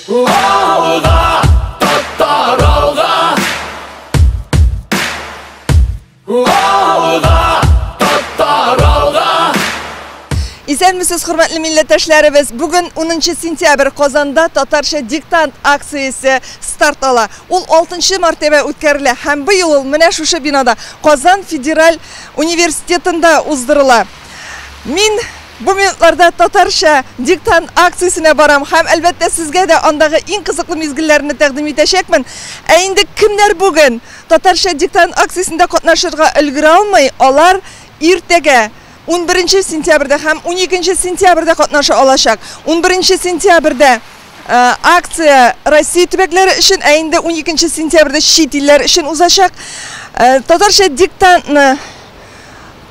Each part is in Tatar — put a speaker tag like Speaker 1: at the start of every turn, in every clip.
Speaker 1: Alga, tattar alga. Alga, tattar alga.
Speaker 2: İsenmisiz hürmetli milletteşlerimiz, bugün 10 sentyabr Qozonda Tatarcha diktant aksiyasi start ala. Ул 6 martaba o'tkaziladi ham bu yil mana shu binoda Qozon Federal Universitetida uzdırıla. Men bu minutlarda Tatarcha diktant aksiyasine baram. Hem elbette sizge de ondagi eng qiziqli mezgillarini taqdim etashakman. Endi kimlar bugün Tatarcha diktant aksiyasida qatnashishga ulgura olmay, ular ertaga 11 sentyabrda ham 12 sentyabrda qatnasha olacak. 11 sentyabrda aksiya Rossiya tubaklari uchun, endi 12 sentyabrda chet ellar uchun uzashak. Tatarcha diktantni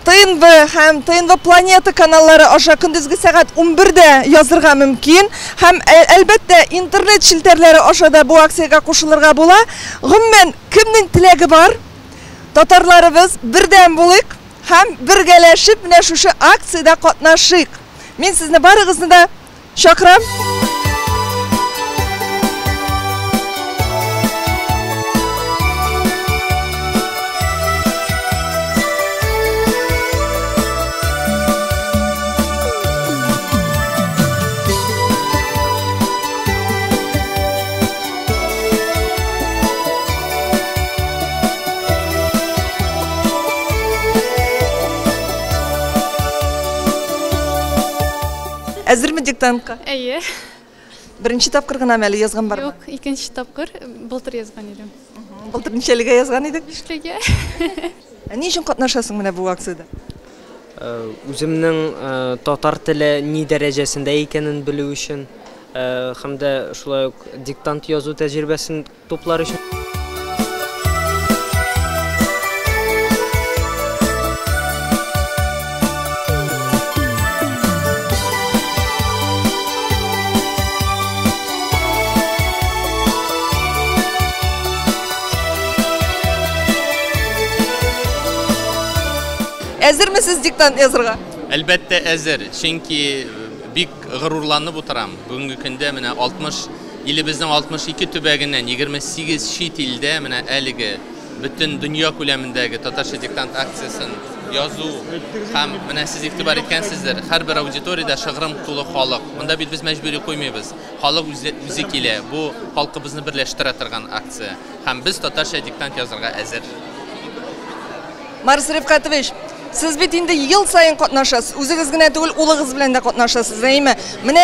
Speaker 2: TNV hem TNV Planeta kanalları aşağı kunduzgi saat 11'de yazırga mümkün. Hem elbette internet şilterleri aşağıda bu aksiyaya koşulurga bula. Gümmen kimnin tilegi var? Tatarlarımız birden bulik hem birgeleşip ne şu aksiyada katnaşık. Men sizni barıgızni da şakram. Hazır mı diktantqa?
Speaker 3: İyi.
Speaker 2: Birinchi tapqir gina amali yozgan barmi?
Speaker 3: Yok, ikinci tapqir bultur yazgan edim.
Speaker 2: Bultur nechaliga yozgan edik?
Speaker 3: 3liga.
Speaker 2: Ne uchun qatnashasың mana bu aksiyada?
Speaker 4: O'zimning tatar tili ne darajasida ekanini bilish uchun hamda shulay diktant yozuv tajribasini to'plash uchun.
Speaker 2: Hazır mısınız diktant yazırga?
Speaker 5: Elbette hazır. Çünkü büyük gururlanıp oturam. Bugünkü günde mene 60 ilimizden 62 tübeginden 28 şit ilde mene eligi bütün dünya kulemindeki Tatarcha diktant aksiyasını yazı hem mene siz iktibar etkensizler. Her bir auditoriyada şığırım tulu halk. Bunda biz mecburi koymayız. Halk müzik ile bu halkımızı birleştire turgan aksiya. Hem biz Tatarcha diktant yazırga hazır.
Speaker 2: Maris Rifkatovich, siz bit endi yil sayin qatnashasiz. O'zingiz gina tugul, o'g'lingiz bilan da qatnashasiz, deymi? Mana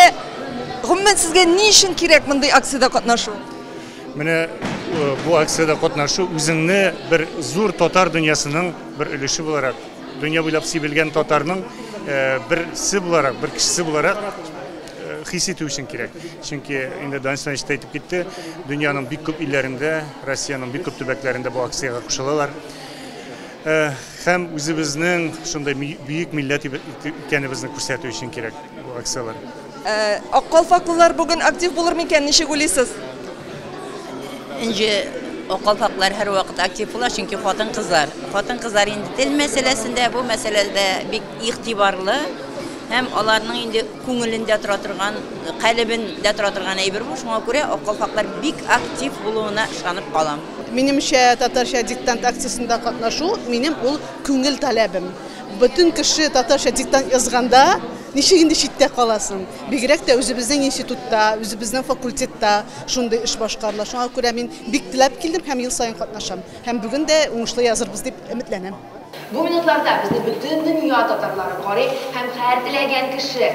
Speaker 2: umuman sizga ne uchun kerak bunday aksiyada qatnashuv?
Speaker 6: Mana bu aksiyada qatnashuv o'zingni bir zo'r tatar dunyosining bir ulushi bo'larak, dunyo bo'ylab sevilgan tatarning birisi bo'larak, bir kishisi bo'larak his etish uchun kerak. Chunki endi Daniston aytib ketdi, dunyoning büyük ko'p illarida, Rossiyaning büyük ko'p tubaklarida bu aksiyaga qo'shiladilar. Hem o'zimizning shunday buyuk millat ekanimizni ko'rsatish uchun kerak bu aksiyalar.
Speaker 2: Oqqolfaqlilar bugun aktiv bo'larmikan, nechga o'ylaysiz?
Speaker 7: Ince oqqolfaqlar her vaqt aktiv bo'lar, chunki xotin-qizlar endi til meselesinde bu meselede bir ig'tiborli hem onlarning endi ko'ngilida tura turgan, qalbida tura turgan aybi bu. Shunga ko'ra oqqolfaqlar bik aktiv bo'luvina ishonib qolam.
Speaker 8: Menimcha Tatarcha diktant aksiyasida qatnashuv menim ul ko'ngil talabim. Bütün kishi Tatarcha diktant yozganda nechigindi chetda qolasin. Bigrak da o'zimizning institutda, o'zimizning fakultetda shunday ish boshqarilar. Shunga ko'ra men bik tilab keldim, ham yil sayin qatnasham. Ham bugun da o'ngishli yozirmiz deb umidlanim.
Speaker 9: Bu minutlarda bizni bütün dünya Tatarlari qori hem her dileyen kişi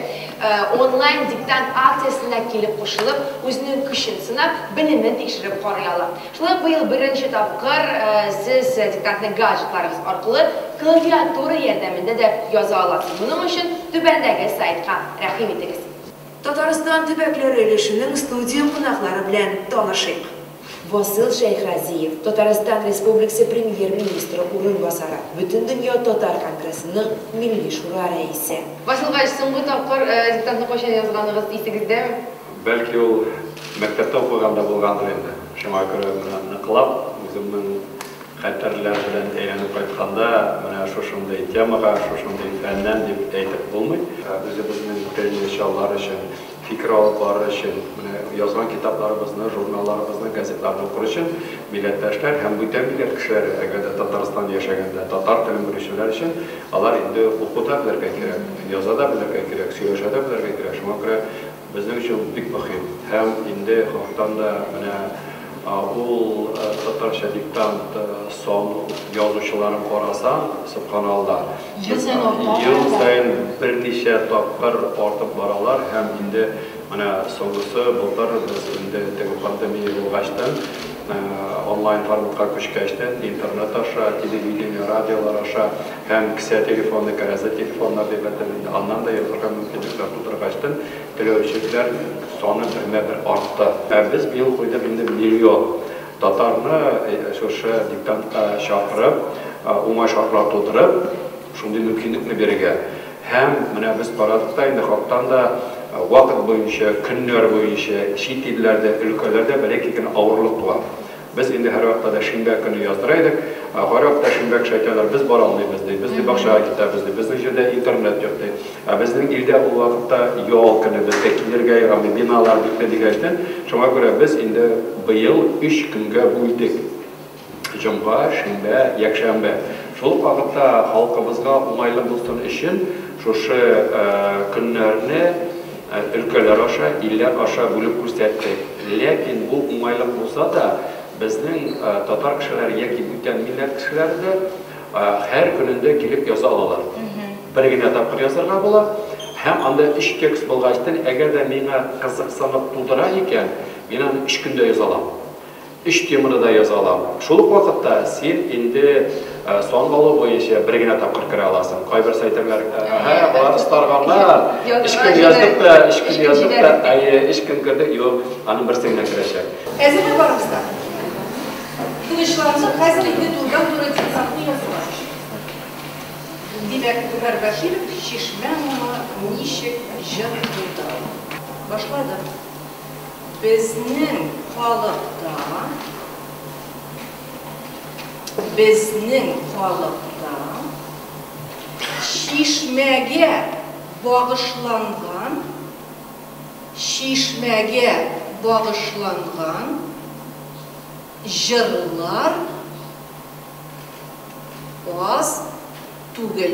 Speaker 9: online diktant aksiyasına kelip qo'shilib, o'zining kuchini sinab, bilimini tekshirib qo'rayala. Shunday bu yil birinchi topqir siz diktantni gadjetlaringiz orqali klaviatura yordamida da yoza olasiz. Buning uchun tubandagi saytga rahim etiniz. Tatariston tubaklari ilishining studiya qo'noqlari bilan tanishing. Vasil Shayxraziyev, Tatariston Respublikasi Premyer-ministri o'rinbosari, Butun dunyo Tatar kongressining milliy shuro raisi. Vasil G'ash, so'nggi topqir diktantni qachon yozganingiz esingizda-mi?
Speaker 10: Balki u maktabda o'qiganda bo'lgandir endi. Shunga ko'ra buni qilib, o'zimning xatarlar bilan aylanib qaytganda, mana shu shunday temaga, shu shunday fandan deb aytib bo'lmaydi. O'zimizning inshaalloh uchun fikir alıp barır için, yazılan kitaplarımızı, jurnallarımızı, gazetelerini okur için milletleşler hem bütün millet kişileri, eğer Tataristan yaşayanda Tatar dilini bilişler için, onlar indi okuda bilirge gerek, yazada bilirge gerek, söyleşede bilirge gerek. Şuna göre bizim için büyük mühim. Hem indi hakikaten da ул Tatarcha diktant son yazıcıların orasan subhanallah yıl sayın bir neçe tapkır artıp baralar hem indi sonuçta bultar biz indi pandemiya bo'lg'achdan onlayn formatga ko'chgachdan internet aşağı, televideniya, radiolar aşağı hem kısa telefonda, karaza telefonlar deb ataladi. Ondan da yozilgan mumkinliklar tug'dirg'achdan televiziyalar soni bir ortdi. Biz bu yil quyida million Tatarni o'sha diktantga chaqirib, o'ma shartlar to'ldirib, shunday mumkinlikni bergan. Hem biz paradda endi xalqdan da vaqt bo'yicha, kunlar bo'yicha, chet ellarda, ülkelerde belki ağırlık var. Biz endi her haftada shinba kuni yozdiraylik. Har hafta shinba shaytonlar biz bora olmaymiz deydi. Biz boshqa ketamiz deydi. Bizning yerda internet yo'q deydi. Bizning elda u vaqtda yo'l kuni bizga kelirga yaramay binolar bitadigandan, shunga ko'ra biz endi bu yil 3 kunga bo'ldik. Juma, shinba, yakshanba. Shol vaqtda xalqimizga o'ng'ayli bo'lsin uchun shu kunlarni ülkeler aşağı, iller aşağı bölüp ko'rsatdik. Lekin bu o'ng'ayli bo'lsa da bizning Tatar kişiler yoki bütün millet kişileri de her gününde gelip yoza alalar. Birgina tapqir yozarga bo'lar. Hem anda ish keks bo'lg'achdan agar da menga qiziq sanab tug'dira ekan, men uni 3 kunda yoza olaman. 3 temirida yoza olaman. Shul vaqtda sen endi son balı bo'yicha birgina tapqir kira olasan. Qay bir saytlar bular istarganlar 3 kun yozdik da 3 kun yozdik da 3 kun kirdi, yo'q, ani bir senga kirashak.
Speaker 9: Ezber baramızda. Kılıçlarımızı hazır edildi durdan dura diktantını yazılar. Demek Ömer Bashirov Şişmanova nişek jön durda. Başladı. Bizning xalqda Şişmege bağışlangan jırlar az tugel.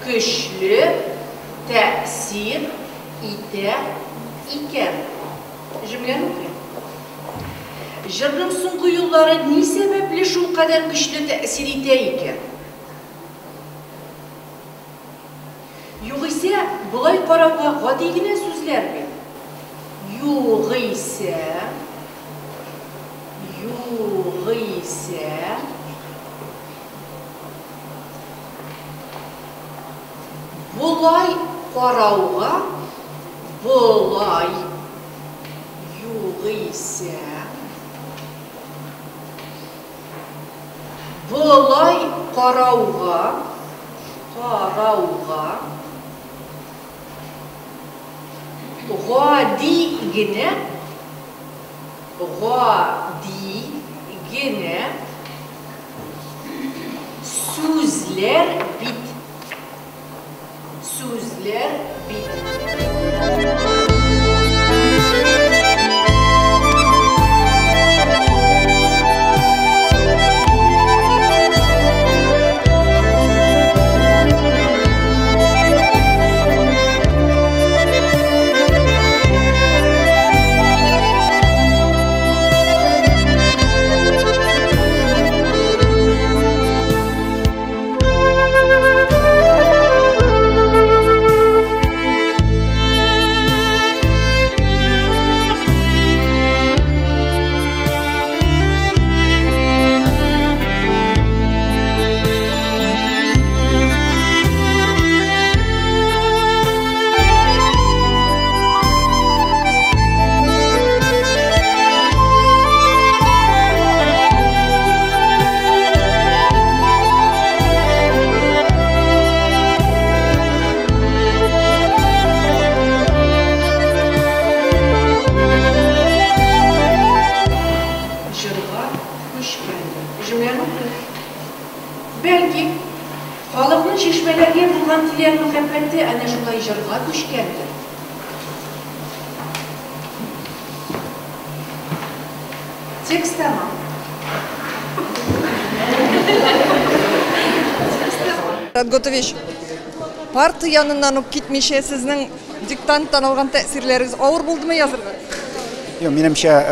Speaker 9: Güçlü tesir ite iken. Cümleni okuyayım. Jırın so'nggi yılları ne sebeple şu kadar güçlü tesir ite iken? Yok ise bulay qarabga g'odigina so'zlar mi? Yok ise Bulay qarauga, bulay yuğise, bulay qarauga, g'odigina, so'zlar bit. Sözler bit. Belki halkın şişmelerge bulgan tilek muhabbeti ana şulay jırga düşkendir. Tekst tamam.
Speaker 2: Radgotovich, partiyanından olup gitmişe sizin diktanttan algan tesirleriniz ağır buldu mu yazırga?
Speaker 11: Yok, menimçe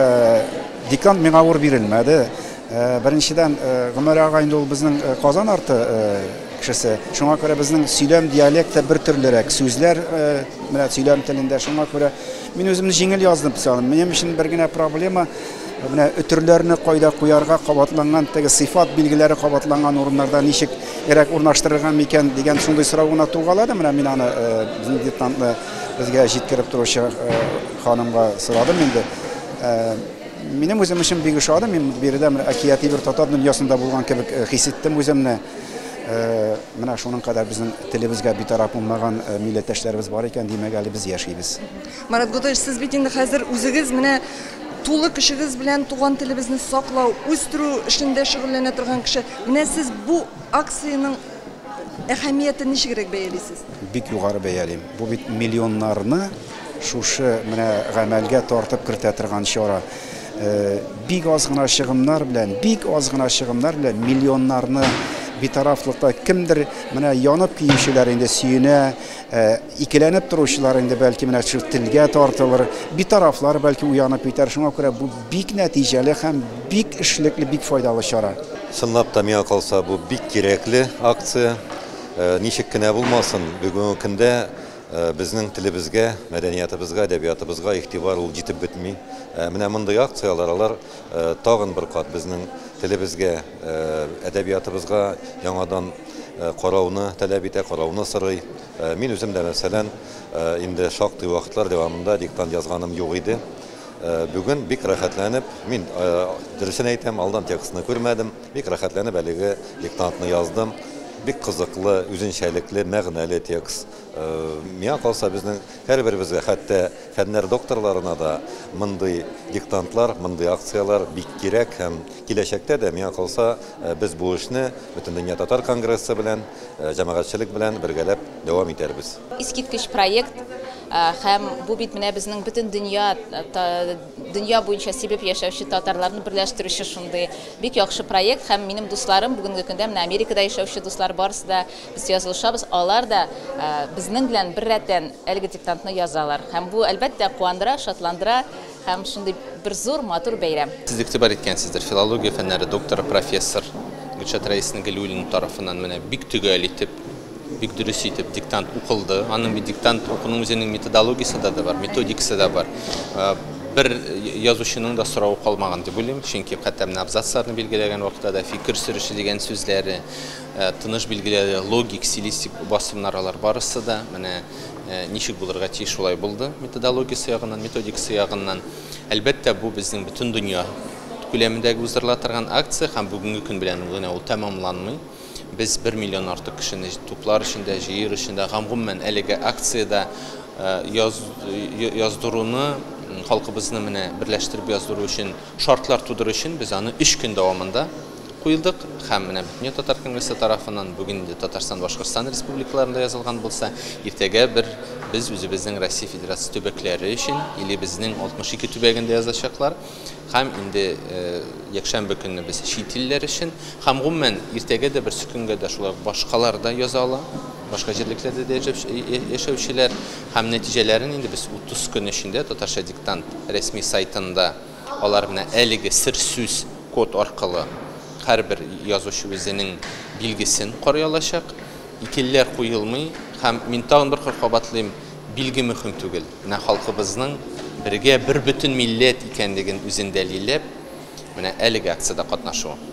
Speaker 11: diktant meni ağır birilmedi. Birinchiden G'umar ag'ayni ol bizning Qozon arti kishisi. Shunga ko'ra bizning söylem dialekti bir turliroq so'zlar mana söylem tilida. Shunga ko'ra men o'zimni yengil yozdim misolim. Mening uchun birgina problema mana o'tirlarni qo'yda qo'yarga qavatlangan tagi sifat belgilari qavatlangan o'rinlarda nechik kerak o'rnashtirilgan ekan degan shunday so'rovni tug'iladi. Mana men ani bizning diktantni bizga yetkazib turuvchi xonimga so'radim endi. Benim o'zim uchun bek ushodim. Men bu yerda akiyati bir totar dunyosida bo'lgan kabi his etdim o'zimni. Mana shuning qadar bizning tilimizga betaraf bo'lmagan millatdoshlarimiz bor ekan, demakali biz yashaymiz.
Speaker 2: Marat Gotovich, siz bit endi hozir o'zingiz mana to'liq ishingiz bilan tug'an tilimizni saqlov, o'stiru ishida shug'ullana turgan kishi. Mana siz bu aksiyaning ahamiyatini nechagarak bayalaysiz?
Speaker 11: Bek yuqori bayalayman. Bu bit millionlarni shu mana amalga tortib kiritatirgan ishora. Big ozg'ina sig'imlar bilan millionlarni betaraflikda kimdir mana yonib kuyishlar endi suyuna ikkilanib turuvchilar endi balki mana shu tilga tortilar, betaraflar balki uyanib ketar. Shunga ko'ra bu big natijali ham big ishlikli, big foydali chora.
Speaker 12: Sınlap da meni qalsa bu big kerakli aksiya. Nechikina bo'lmasin, bugungi kunda bizning tilimizga, madaniyatimizga, adabiyotımizga e'tibor yetib bitmay. Mana bunday aksiyalar tag'in bir qat bizning tilimizga, adabiyotimizga yangadan qarovni talab etadi, qarovni so'ray. Men o'zimda masalan endi shaqti vaqtlar davomida diktant yozganim yo'q edi. Bugun bek rahatlanib, men dirishini aytam, aldan tekstni ko'rmadim. Bek rahatlanib haligi diktantni yozdim. Bek qiziqli, o'zinchalikli, ma'noli tekst. Menga qolsa bizning har birimizga, hatto fanlar doktorlarına da bunday diktantlar, bunday aksiyalar bek kerak ham kelajakda da menga qolsa biz bu ishni butun dunyo Tatar kongressi bilan, jamoatchilik bilan birgalab davom etamiz.
Speaker 7: İskitkish proyekt hem bu bit mana bizning butun dunyo bo'yicha sebep yashovchi tatarlarni birlashtirishi shunday bek yaxshi proyekt. Hem mening do'stlarim bugungi kunda Amerikada yashovchi do'stlar borsida biz yozilishamiz. Ular da bizning bilan bir ratdan elgi diktantni yozalar. Hem bu albatta quvandira, şatlandira, hem shunday bir zo'r motor bayram.
Speaker 5: Siz iktibar etgansizdir. Filologiya fanlari doktori professor Gulshat Raisni Gululin tarafından mana bek tugal etib, bek durus etib diktant o'qildi. Aning bir diktant o'qining o'zining metodologiyasi da var, metodikasi da var. Bir yozuvchining da so'rovi qolmagan deb o'ylayman. Chunki qatamni abzatslarni belgilagan vaqtda fikr surishi degan so'zlari, tinish belgilari, logik, stilistik bosimlar barısida mana nechik bo'larga tegish shulay bo'ldi. Metodologiyasi yog'idan, metodikasi yog'idan albatta bu bizning butun dunyo ko'lamidagi o'zgartirgan aksiya ham bugungi kun bilan u tamomlanmay. Biz 1 milyon ortiq kishini to'plar ishida, yer ishida, g'amg'umman haligi aksiyada yozduruvni xalqimizni mana birlashtirib yozdiruv uchun shartlar tudirish uchun biz ani 3 kun davomida qo'yildik. Ham mana Dünya Tatar Kongressi tarafından bugün Tatarstan Boshqirdiston respublikalarında yozilgan bo'lsa, ertaga biz o'zimizning Rossiya Federatsiyasi tubaklari uchun, ili bizning 62 tubagida yozashaqlar. Ham endi yakshanba kuni biz chet tillar uchun, ham umuman ertaga da bir kunga da shular boshqalarda yozalar. Başka yerliklerde de yaşayışçılar hem neticelerini indi biz 30 gün içinde Tatarcha diktant resmi saytında onlar bile 50 sır söz kod orqali her bir yazışı özünün bilgisini koruyalaşaq. İkiller qoyulmay hem men tağın bir qabatlıyım bilgi mühim tugul. Mana xalqımızning birge bir bütün millet ekanligini özün dalillab mana 50 aksiyada qatnashuvi.